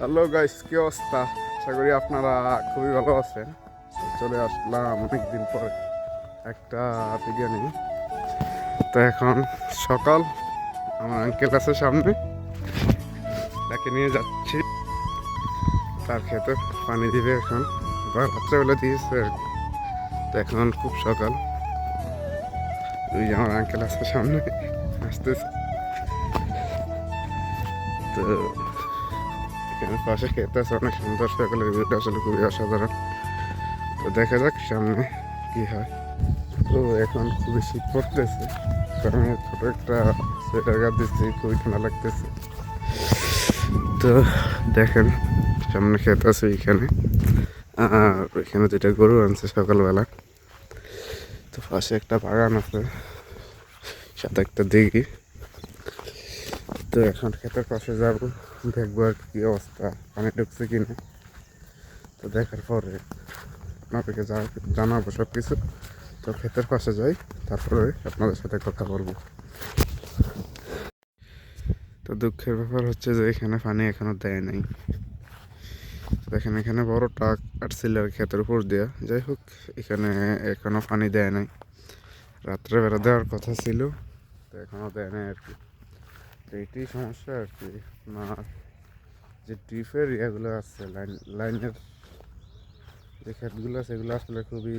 Hello guys, কি অবস্থা? আশা করি আপনারা খুবই ভালো আছেন। চলে আসলাম অনেকদিন পরে একটা ভিডিও নিয়ে। তো এখন সকাল, আমার আঙ্কেল আছে সামনে, তাকে নিয়ে যাচ্ছি। তার খেতে পানি দিবে এখন, বা রাত্রেবেলা দিয়েছে আর কি। তো এখন খুব সকাল, ওই যে আমার আঙ্কেল আছে সামনে আসতেছে। তো এখানে পাশে খেতে আছে, অনেক সুন্দর। সকালের ভিউটা আসলে খুবই অসাধারণ। তো দেখা যাক সামনে কি হয়। তো এখন খুবই শীত পড়তেছে, তো আমি ছোট একটা সোয়েটার গায়ে দিচ্ছি, খুবই ঠান্ডা লাগতেছে। তো দেখেন সামনে ক্ষেত আছে এখানে, আর ওইখানে দুইটা গরু আনছে সকালবেলা। তো পাশে একটা বাগান আছে, সাথে একটা দিঘি। তো এখন ক্ষেতের পাশে যাবো, দেখবো আর কি অবস্থা, পানি ঢুকছে কিনা। তো দেখার পরে আপনাদেরকে জানাবো সব কিছু। তো ক্ষেতের পাশে যাই, তারপরে আপনাদের সাথে কথা বলবো। তো দুঃখের ব্যাপার হচ্ছে যে এখানে পানি এখনো দেয় নাই। দেখেন এখানে বড় ট্রাক আসছিল ক্ষেতের উপর দিয়া, যাই হোক এখানে এখনো পানি দেয় নাই। রাত্রেবেলা দেওয়ার কথা ছিল, তো এখনো দেয় নাই আর কি। তো এটাই সমস্যা আর কি। আপনার যে ড্রিপের ইয়েগুলো আছে, লাইনের যে ক্ষেতগুলো আছে, এগুলো আসলে খুবই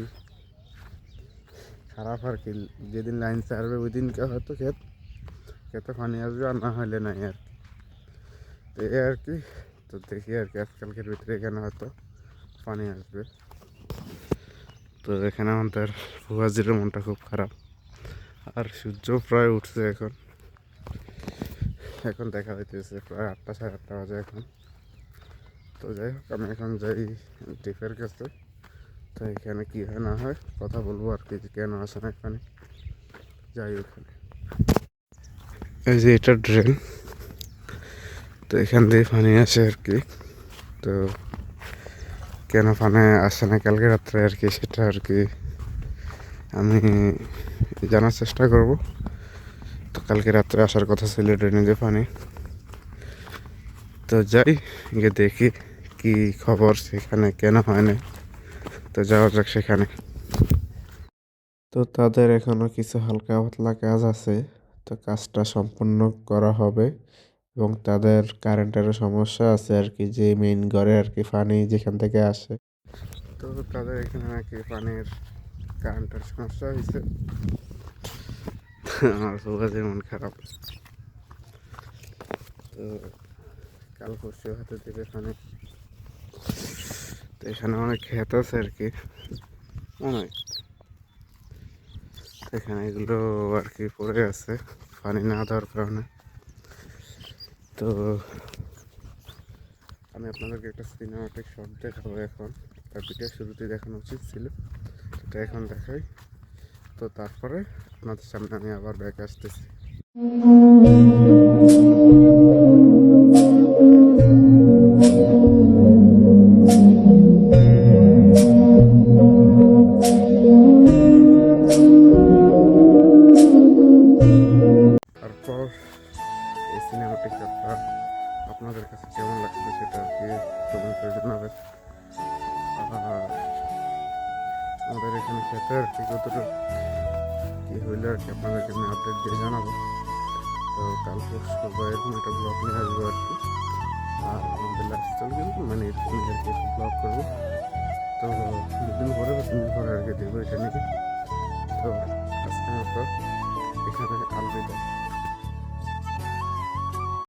খারাপ আর কি। যেদিন লাইন ছাড়বে ওই দিনকে হয়তো খেতে পানি আসবে, আর না হলে নাই আর কি। তো এই আর কি। তো দেখি আর কি আজকালকের ভিতরে এখানে হয়তো পানি আসবে। তো এখানে আমাদের ফুয়াজির মনটা খুব খারাপ, আর সূর্য প্রায় উঠছে এখন। এখন দেখা হইতেছে প্রায় 8টা, সাড়ে 8টা বাজে এখন। তো যাই হোক, আমি এখন যাই ডিপের কাছে। তো এখানে কী হয় না হয় কথা বলবো আর কি, যে কেন আসে না এখানে। যাই ওখানে, এই যে এটা ড্রেন, তো এখান দিয়ে পানি আসে আর কি। তো কেন পানি আসে না কালকে রাত্রে আর কি, সেটা আর কি আমি জানার চেষ্টা করব। তো কালকে রাত্রে আসার কথা ছিল ড্রেনেজে পানি। তো যাই গিয়ে দেখি কি খবর, সেখানে কেন হয় না। তো যাওয়া যাক সেখানে। তো তাদের এখনো কিছু হালকা পাতলা কাজ আছে, তো কাজটা সম্পূর্ণ করা হবে। এবং তাদের কারেন্টেরও সমস্যা আছে আর কি, যে মেইন ঘরে আর কি পানি যেখান থেকে আসে। তো তাদের এখানে নাকি পানির কারেন্টের সমস্যা হয়েছে। আমার সবাই মন খারাপ। তো কাল পরশু হাতে দেবে পানি। তো এখানে অনেক ক্ষেত আছে আর কি, অনেক। এখানে এগুলো আর কি পড়ে আছে পানি না দেওয়ার কারণে। তো আমি আপনাদেরকে একটা সিনেমাটিক শট দেখাবো এখন। তার ভিডিও শুরুতেই দেখানো উচিত ছিল, সেটা এখন দেখাই। তো তারপরে আপনাদের সামনে আমি আবার ব্যাক আসতেছি। তারপর এই সিনেমাটিক শটটা আপনাদের কাছে কেমন লাগছে সেটা আর কি কমেন্ট করে জানাবেন। আর আমাদের এখানে খেতে আর কি কতটুকু কী হইলে আর কি আপনাদেরকে আমি আপডেট দিয়ে জানাবো। তো কাল পরশু বা এরকম একটা ব্লগ নিয়ে আসবো আর কি। আর আমাদের লাইফস্টাইল কিন্তু মানে এরকম আর কি ব্লগ করবো। তো 2 দিন পরে বা 3 দিন পরে আর কি দেবো এটা নিয়ে। তো আজকের মতো